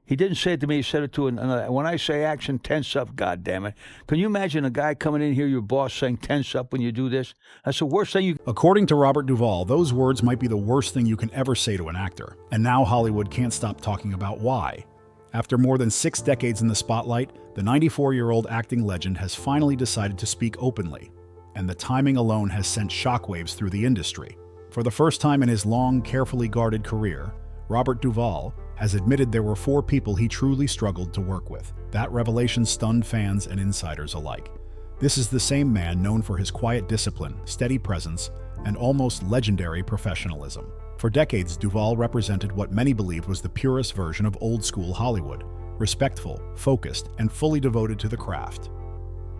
He didn't say it to me. He said it to another. When I say action, tense up, goddammit. Can you imagine a guy coming in here, your boss, saying tense up when you do this? That's the worst thing you... According to Robert Duvall, those words might be the worst thing you can ever say to an actor. And now Hollywood can't stop talking about why. After more than 6 decades in the spotlight, the 94-year-old acting legend has finally decided to speak openly. And the timing alone has sent shockwaves through the industry. For the first time in his long, carefully guarded career, Robert Duvall has admitted there were 4 people he truly struggled to work with. That revelation stunned fans and insiders alike. This is the same man known for his quiet discipline, steady presence, and almost legendary professionalism. For decades, Duvall represented what many believed was the purest version of old-school Hollywood, respectful, focused, and fully devoted to the craft.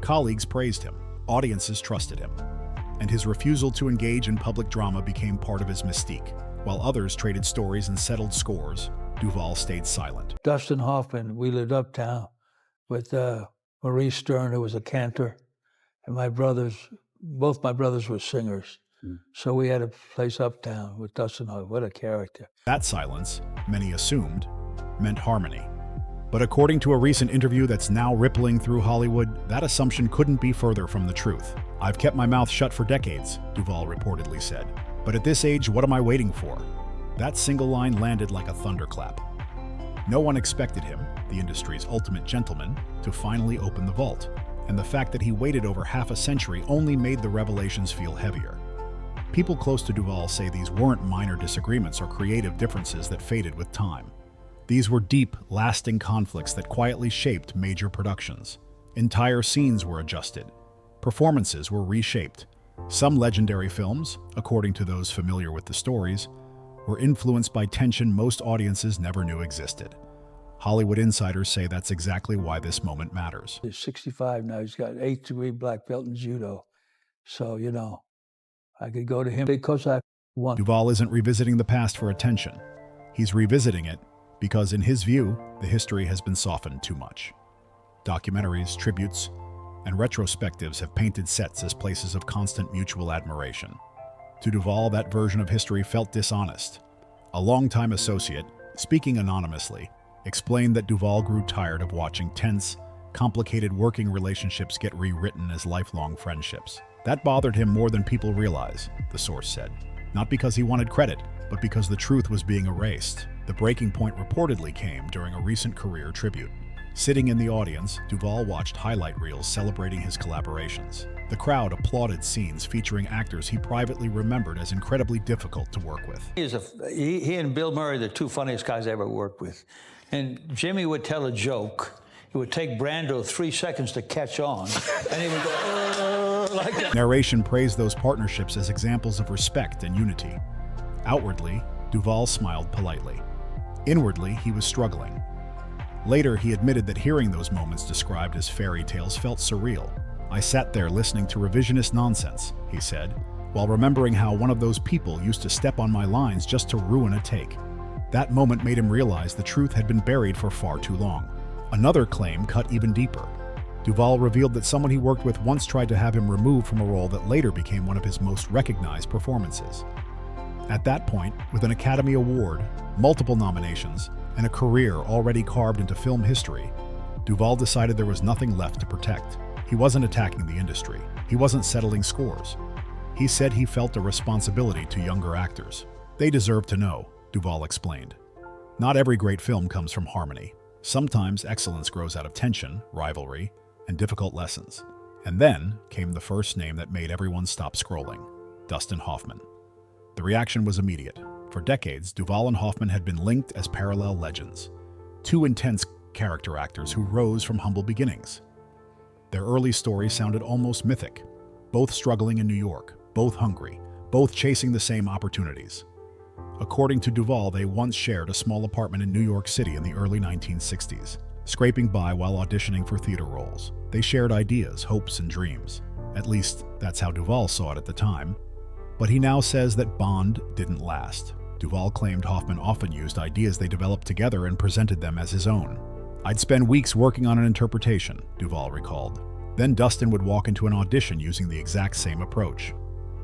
Colleagues praised him, audiences trusted him, and his refusal to engage in public drama became part of his mystique. While others traded stories and settled scores, Duvall stayed silent. Dustin Hoffman, we lived uptown with Maurice Stern, who was a cantor, and both my brothers were singers. So we had a place uptown with Dustin Hoffman. What a character. That silence, many assumed, meant harmony. But according to a recent interview that's now rippling through Hollywood, that assumption couldn't be further from the truth. "I've kept my mouth shut for decades," Duvall reportedly said. "But at this age, what am I waiting for?" That single line landed like a thunderclap. No one expected him, the industry's ultimate gentleman, to finally open the vault. And the fact that he waited over half a century only made the revelations feel heavier. People close to Duvall say these weren't minor disagreements or creative differences that faded with time. These were deep, lasting conflicts that quietly shaped major productions. Entire scenes were adjusted. Performances were reshaped. Some legendary films, according to those familiar with the stories, were influenced by tension most audiences never knew existed. Hollywood insiders say that's exactly why this moment matters. He's 65 now. He's got 8th-degree black belt in judo. So, I could go to him because I won. Duvall isn't revisiting the past for attention. He's revisiting it because, in his view, the history has been softened too much. Documentaries, tributes, and retrospectives have painted sets as places of constant mutual admiration. To Duvall, that version of history felt dishonest. A longtime associate, speaking anonymously, explained that Duvall grew tired of watching tense, complicated working relationships get rewritten as lifelong friendships. That bothered him more than people realize, the source said. Not because he wanted credit, but because the truth was being erased. The breaking point reportedly came during a recent career tribute. Sitting in the audience, Duvall watched highlight reels celebrating his collaborations. The crowd applauded scenes featuring actors he privately remembered as incredibly difficult to work with. He and Bill Murray, the 2 funniest guys I ever worked with. And Jimmy would tell a joke. It would take Brando 3 seconds to catch on, and he would go, like that. Narration praised those partnerships as examples of respect and unity. Outwardly, Duvall smiled politely. Inwardly, he was struggling. Later, he admitted that hearing those moments described as fairy tales felt surreal. "I sat there listening to revisionist nonsense," he said, while remembering how one of those people used to step on my lines just to ruin a take. That moment made him realize the truth had been buried for far too long. Another claim cut even deeper. Duvall revealed that someone he worked with once tried to have him removed from a role that later became one of his most recognized performances. At that point, with an Academy Award, multiple nominations, and a career already carved into film history, Duvall decided there was nothing left to protect. He wasn't attacking the industry. He wasn't settling scores. He said he felt a responsibility to younger actors. "They deserve to know," Duvall explained. "Not every great film comes from harmony. Sometimes excellence grows out of tension, rivalry, and difficult lessons." And then came the first name that made everyone stop scrolling: Dustin Hoffman. The reaction was immediate. For decades, Duvall and Hoffman had been linked as parallel legends, 2 intense character actors who rose from humble beginnings. Their early story sounded almost mythic, both struggling in New York, both hungry, both chasing the same opportunities. According to Duvall, they once shared a small apartment in New York City in the early 1960s, scraping by while auditioning for theater roles. They shared ideas, hopes, and dreams. At least, that's how Duvall saw it at the time. But he now says that bond didn't last. Duvall claimed Hoffman often used ideas they developed together and presented them as his own. "I'd spend weeks working on an interpretation," Duvall recalled. Then Dustin would walk into an audition using the exact same approach.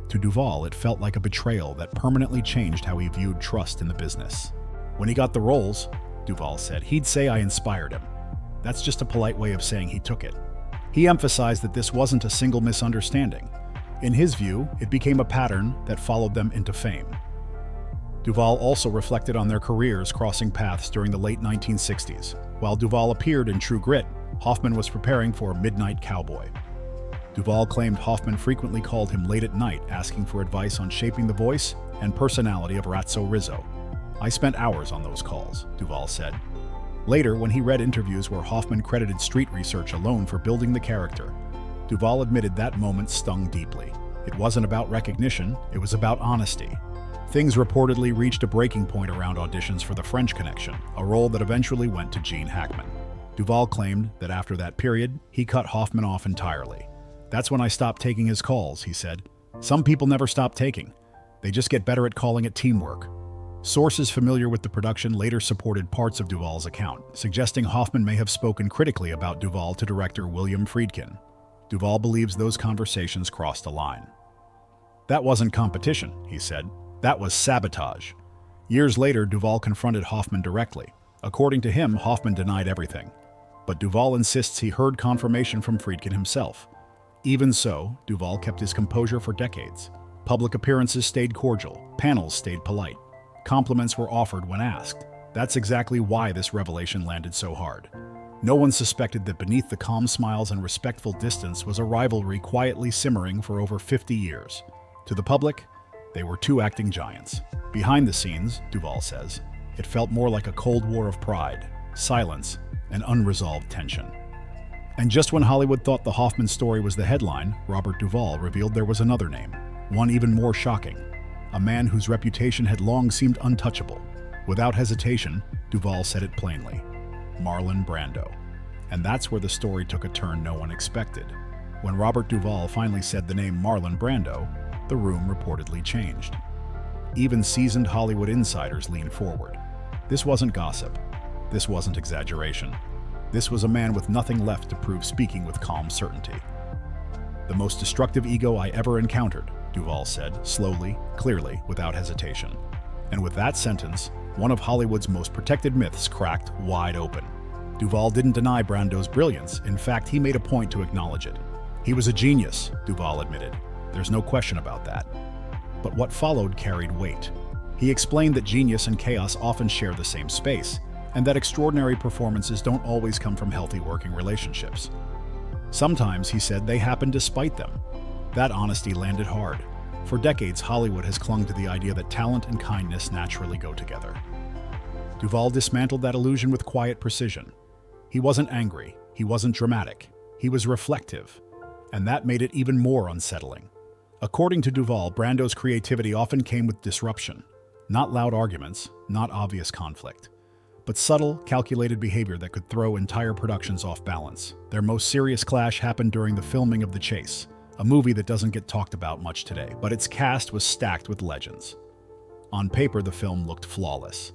To Duvall, it felt like a betrayal that permanently changed how he viewed trust in the business. When he got the roles, Duvall said. "He'd say I inspired him. That's just a polite way of saying he took it." He emphasized that this wasn't a single misunderstanding. In his view, it became a pattern that followed them into fame. Duvall also reflected on their careers crossing paths during the late 1960s. While Duvall appeared in True Grit, Hoffman was preparing for Midnight Cowboy. Duvall claimed Hoffman frequently called him late at night asking for advice on shaping the voice and personality of Ratso Rizzo. "I spent hours on those calls," Duvall said. Later, when he read interviews where Hoffman credited street research alone for building the character, Duvall admitted that moment stung deeply. It wasn't about recognition, it was about honesty. Things reportedly reached a breaking point around auditions for The French Connection, a role that eventually went to Gene Hackman. Duvall claimed that after that period, he cut Hoffman off entirely. "That's when I stopped taking his calls," he said. "Some people never stop taking. They just get better at calling it teamwork." Sources familiar with the production later supported parts of Duvall's account, suggesting Hoffman may have spoken critically about Duvall to director William Friedkin. Duvall believes those conversations crossed a line. "That wasn't competition," he said. "That was sabotage." Years later, Duvall confronted Hoffman directly. According to him, Hoffman denied everything. But Duvall insists he heard confirmation from Friedkin himself. Even so, Duvall kept his composure for decades. Public appearances stayed cordial, panels stayed polite. Compliments were offered when asked. That's exactly why this revelation landed so hard. No one suspected that beneath the calm smiles and respectful distance was a rivalry quietly simmering for over 50 years. To the public, they were two acting giants. Behind the scenes, Duvall says, it felt more like a cold war of pride, silence, and unresolved tension. And just when Hollywood thought the Hoffman story was the headline, Robert Duvall revealed there was another name, one even more shocking. A man whose reputation had long seemed untouchable. Without hesitation, Duvall said it plainly: Marlon Brando. And that's where the story took a turn no one expected. When Robert Duvall finally said the name Marlon Brando, the room reportedly changed. Even seasoned Hollywood insiders leaned forward. This wasn't gossip. This wasn't exaggeration. This was a man with nothing left to prove, speaking with calm certainty. "The most destructive ego I ever encountered," Duvall said, slowly, clearly, without hesitation. And with that sentence, one of Hollywood's most protected myths cracked wide open. Duvall didn't deny Brando's brilliance. In fact, he made a point to acknowledge it. He was a genius, Duvall admitted. There's no question about that. But what followed carried weight. He explained that genius and chaos often share the same space, and that extraordinary performances don't always come from healthy working relationships. Sometimes, he said, they happen despite them. That honesty landed hard. For decades, Hollywood has clung to the idea that talent and kindness naturally go together. Duvall dismantled that illusion with quiet precision. He wasn't angry, he wasn't dramatic, he was reflective, and that made it even more unsettling. According to Duvall, Brando's creativity often came with disruption. Not loud arguments, not obvious conflict, but subtle, calculated behavior that could throw entire productions off balance. Their most serious clash happened during the filming of The Chase, a movie that doesn't get talked about much today, but its cast was stacked with legends. On paper, the film looked flawless.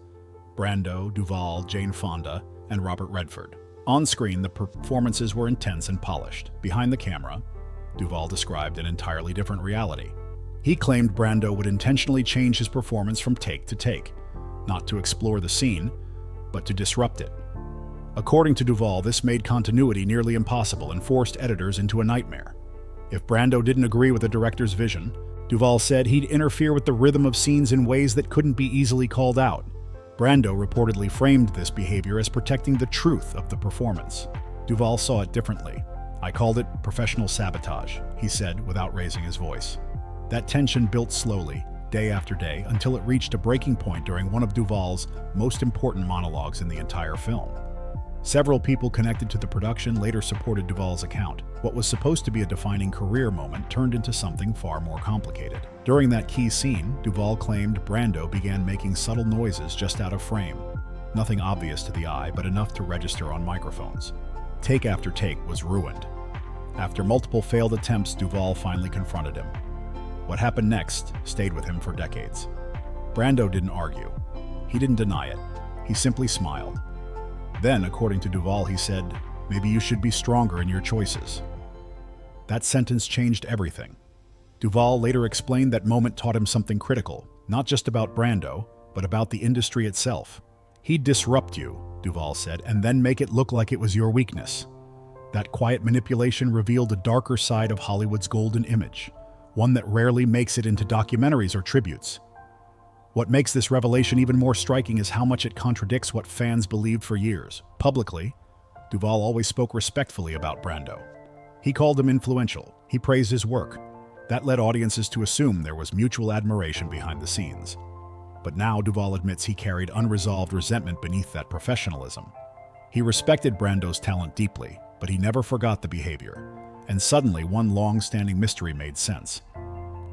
Brando, Duvall, Jane Fonda, and Robert Redford. On screen, the performances were intense and polished. Behind the camera, Duvall described an entirely different reality. He claimed Brando would intentionally change his performance from take to take, not to explore the scene, but to disrupt it. According to Duvall, this made continuity nearly impossible and forced editors into a nightmare. If Brando didn't agree with the director's vision, Duvall said he'd interfere with the rhythm of scenes in ways that couldn't be easily called out. Brando reportedly framed this behavior as protecting the truth of the performance. Duvall saw it differently. "I called it professional sabotage," he said without raising his voice. That tension built slowly, day after day, until it reached a breaking point during one of Duvall's most important monologues in the entire film. Several people connected to the production later supported Duvall's account. What was supposed to be a defining career moment turned into something far more complicated. During that key scene, Duvall claimed Brando began making subtle noises just out of frame. Nothing obvious to the eye, but enough to register on microphones. Take after take was ruined. After multiple failed attempts, Duvall finally confronted him. What happened next stayed with him for decades. Brando didn't argue. He didn't deny it. He simply smiled. Then, according to Duvall, he said, "Maybe you should be stronger in your choices." That sentence changed everything. Duvall later explained that moment taught him something critical, not just about Brando, but about the industry itself. He'd disrupt you, Duvall said, and then make it look like it was your weakness. That quiet manipulation revealed a darker side of Hollywood's golden image, one that rarely makes it into documentaries or tributes. What makes this revelation even more striking is how much it contradicts what fans believed for years. Publicly, Duvall always spoke respectfully about Brando. He called him influential. He praised his work. That led audiences to assume there was mutual admiration behind the scenes. But now Duvall admits he carried unresolved resentment beneath that professionalism. He respected Brando's talent deeply, but he never forgot the behavior. And suddenly, one long-standing mystery made sense.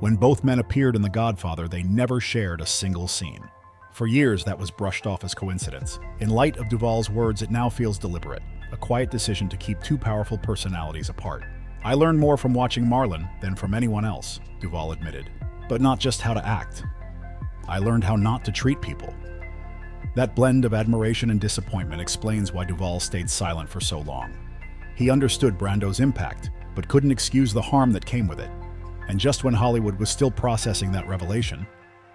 When both men appeared in The Godfather, they never shared a single scene. For years, that was brushed off as coincidence. In light of Duvall's words, it now feels deliberate, a quiet decision to keep two powerful personalities apart. I learned more from watching Marlon than from anyone else, Duvall admitted. But not just how to act. I learned how not to treat people. That blend of admiration and disappointment explains why Duvall stayed silent for so long. He understood Brando's impact, but couldn't excuse the harm that came with it. And just when Hollywood was still processing that revelation,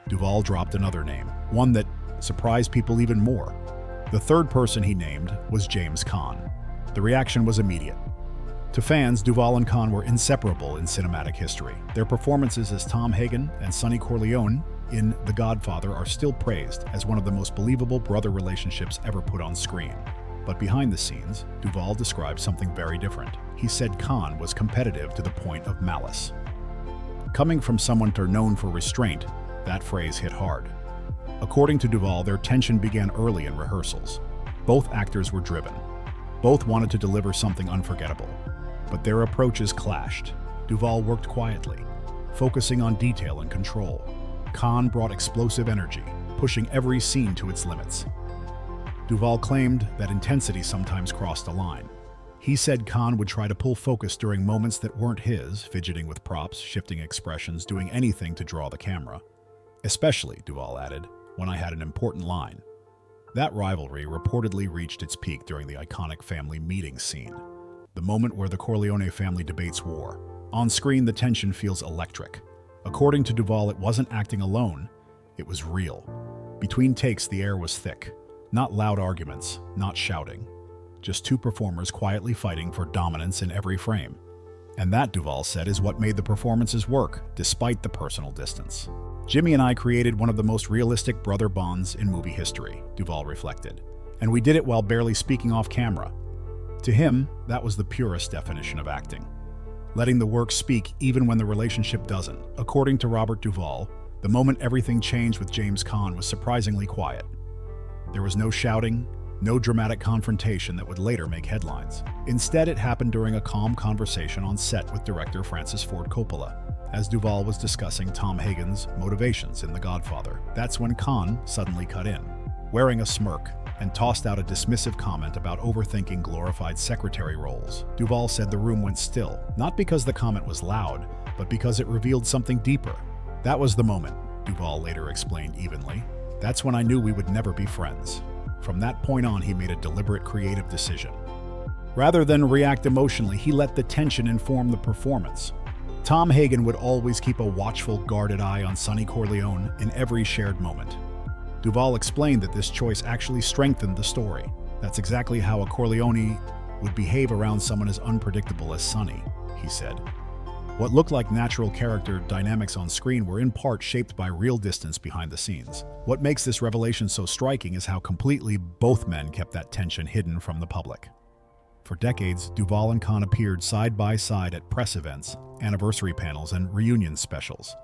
Duvall dropped another name, one that surprised people even more. The third person he named was James Caan. The reaction was immediate. To fans, Duvall and Caan were inseparable in cinematic history. Their performances as Tom Hagen and Sonny Corleone in The Godfather are still praised as one of the most believable brother relationships ever put on screen. But behind the scenes, Duvall described something very different. He said Caan was competitive to the point of malice. Coming from someone known for restraint, that phrase hit hard. According to Duvall, their tension began early in rehearsals. Both actors were driven. Both wanted to deliver something unforgettable. But their approaches clashed. Duvall worked quietly, focusing on detail and control. Caan brought explosive energy, pushing every scene to its limits. Duvall claimed that intensity sometimes crossed a line. He said Caan would try to pull focus during moments that weren't his, fidgeting with props, shifting expressions, doing anything to draw the camera. Especially, Duvall added, when I had an important line. That rivalry reportedly reached its peak during the iconic family meeting scene, the moment where the Corleone family debates war. On screen, the tension feels electric. According to Duvall, it wasn't acting alone, it was real. Between takes, the air was thick. Not loud arguments, not shouting. Just two performers quietly fighting for dominance in every frame. And that, Duvall said, is what made the performances work, despite the personal distance. Jimmy and I created one of the most realistic brother bonds in movie history, Duvall reflected. And we did it while barely speaking off camera. To him, that was the purest definition of acting. Letting the work speak even when the relationship doesn't. According to Robert Duvall, the moment everything changed with James Caan was surprisingly quiet. There was no shouting, no dramatic confrontation that would later make headlines. Instead, it happened during a calm conversation on set with director Francis Ford Coppola, as Duvall was discussing Tom Hagen's motivations in The Godfather. That's when Caan suddenly cut in, wearing a smirk, and tossed out a dismissive comment about overthinking glorified secretary roles. Duvall said the room went still, not because the comment was loud, but because it revealed something deeper. That was the moment, Duvall later explained evenly. That's when I knew we would never be friends. From that point on, he made a deliberate creative decision. Rather than react emotionally, he let the tension inform the performance. Tom Hagen would always keep a watchful, guarded eye on Sonny Corleone in every shared moment. Duvall explained that this choice actually strengthened the story. That's exactly how a Corleone would behave around someone as unpredictable as Sonny, he said. What looked like natural character dynamics on screen were in part shaped by real distance behind the scenes. What makes this revelation so striking is how completely both men kept that tension hidden from the public. For decades, Duvall and Caan appeared side by side at press events, anniversary panels, and reunion specials.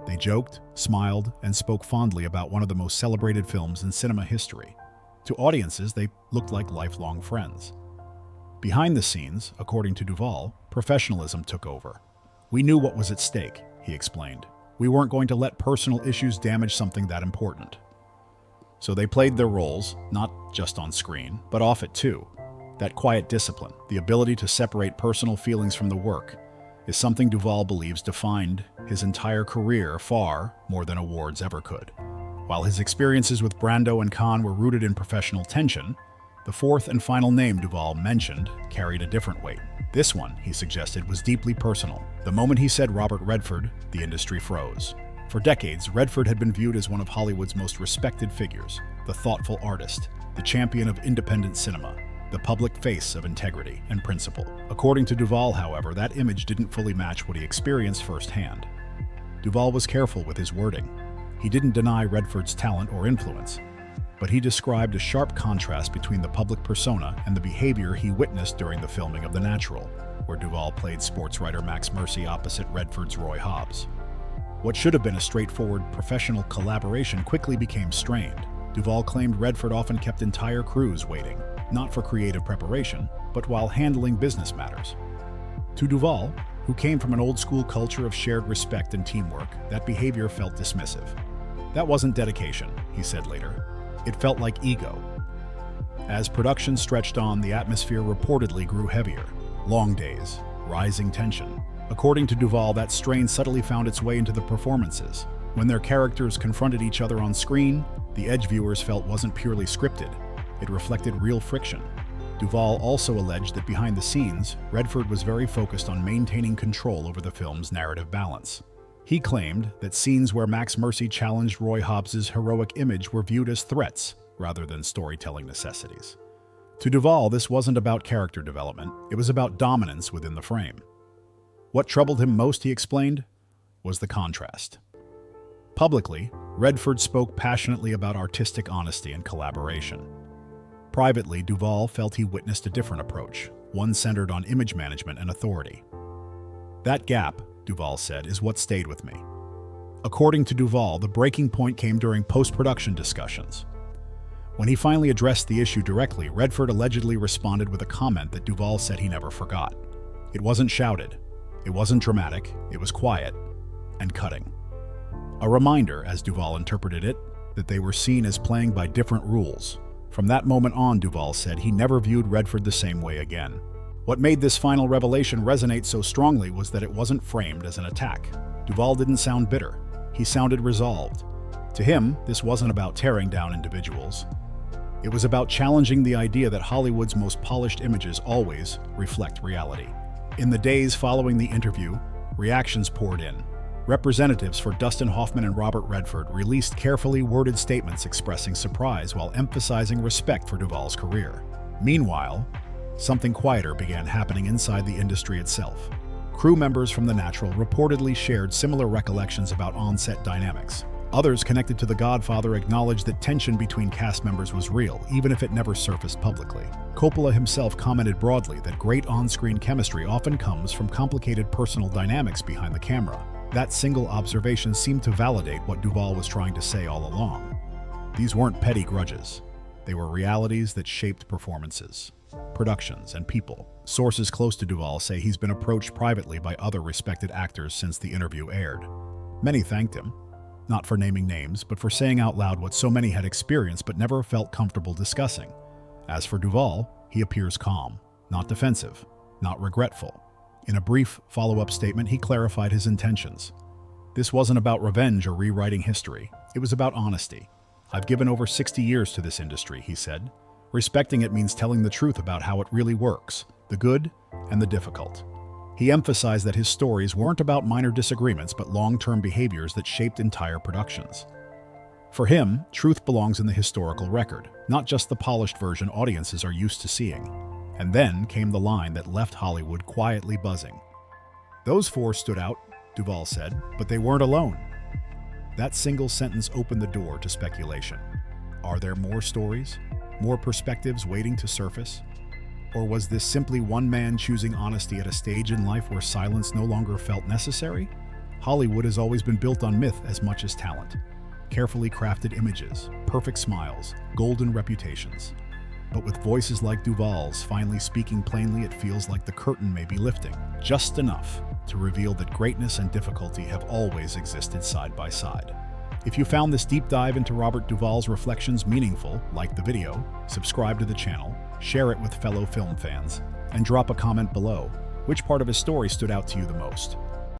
They joked, smiled, and spoke fondly about one of the most celebrated films in cinema history. To audiences, they looked like lifelong friends. Behind the scenes, according to Duvall, professionalism took over. We knew what was at stake, he explained. We weren't going to let personal issues damage something that important. So they played their roles, not just on screen, but off it too. That quiet discipline, the ability to separate personal feelings from the work, is something Duvall believes defined his entire career far more than awards ever could. While his experiences with Brando and Caan were rooted in professional tension, the fourth and final name Duvall mentioned carried a different weight. This one, he suggested, was deeply personal. The moment he said Robert Redford, the industry froze. For decades, Redford had been viewed as one of Hollywood's most respected figures, the thoughtful artist, the champion of independent cinema, the public face of integrity and principle. According to Duvall, however, that image didn't fully match what he experienced firsthand. Duvall was careful with his wording. He didn't deny Redford's talent or influence, but he described a sharp contrast between the public persona and the behavior he witnessed during the filming of The Natural, where Duvall played sports writer Max Mercy opposite Redford's Roy Hobbs. What should have been a straightforward professional collaboration quickly became strained. Duvall claimed Redford often kept entire crews waiting, not for creative preparation, but while handling business matters. To Duvall, who came from an old-school culture of shared respect and teamwork, that behavior felt dismissive. That wasn't dedication, he said later. It felt like ego. As production stretched on, the atmosphere reportedly grew heavier. Long days, rising tension. According to Duvall, that strain subtly found its way into the performances. When their characters confronted each other on screen, the edge viewers felt wasn't purely scripted. It reflected real friction. Duvall also alleged that behind the scenes, Redford was very focused on maintaining control over the film's narrative balance. He claimed that scenes where Max Mercy challenged Roy Hobbs's heroic image were viewed as threats rather than storytelling necessities. To Duvall, this wasn't about character development, it was about dominance within the frame. What troubled him most, he explained, was the contrast. Publicly, Redford spoke passionately about artistic honesty and collaboration. Privately, Duvall felt he witnessed a different approach, one centered on image management and authority. That gap, Duvall said, is what stayed with me. According to Duvall, the breaking point came during post-production discussions. When he finally addressed the issue directly, Redford allegedly responded with a comment that Duvall said he never forgot. It wasn't shouted, it wasn't dramatic, it was quiet and cutting. A reminder, as Duvall interpreted it, that they were seen as playing by different rules. From that moment on, Duvall said, he never viewed Redford the same way again. What made this final revelation resonate so strongly was that it wasn't framed as an attack. Duvall didn't sound bitter. He sounded resolved. To him, this wasn't about tearing down individuals. It was about challenging the idea that Hollywood's most polished images always reflect reality. In the days following the interview, reactions poured in. Representatives for Dustin Hoffman and Robert Redford released carefully worded statements expressing surprise while emphasizing respect for Duvall's career. Meanwhile, something quieter began happening inside the industry itself. Crew members from The Natural reportedly shared similar recollections about on-set dynamics. Others connected to The Godfather acknowledged that tension between cast members was real, even if it never surfaced publicly. Coppola himself commented broadly that great on-screen chemistry often comes from complicated personal dynamics behind the camera. That single observation seemed to validate what Duvall was trying to say all along. These weren't petty grudges. They were realities that shaped performances, productions, and people. Sources close to Duvall say he's been approached privately by other respected actors since the interview aired. Many thanked him, not for naming names, but for saying out loud what so many had experienced but never felt comfortable discussing. As for Duvall, he appears calm, not defensive, not regretful. In a brief follow-up statement, he clarified his intentions. This wasn't about revenge or rewriting history. It was about honesty. I've given over 60 years to this industry, he said. Respecting it means telling the truth about how it really works, the good and the difficult. He emphasized that his stories weren't about minor disagreements but long-term behaviors that shaped entire productions. For him, truth belongs in the historical record, not just the polished version audiences are used to seeing. And then came the line that left Hollywood quietly buzzing. Those four stood out, Duvall said, but they weren't alone. That single sentence opened the door to speculation. Are there more stories? More perspectives waiting to surface? Or was this simply one man choosing honesty at a stage in life where silence no longer felt necessary? Hollywood has always been built on myth as much as talent. Carefully crafted images, perfect smiles, golden reputations. But with voices like Duvall's finally speaking plainly, it feels like the curtain may be lifting, just enough to reveal that greatness and difficulty have always existed side by side. If you found this deep dive into Robert Duvall's reflections meaningful, like the video, subscribe to the channel, share it with fellow film fans, and drop a comment below. Which part of his story stood out to you the most?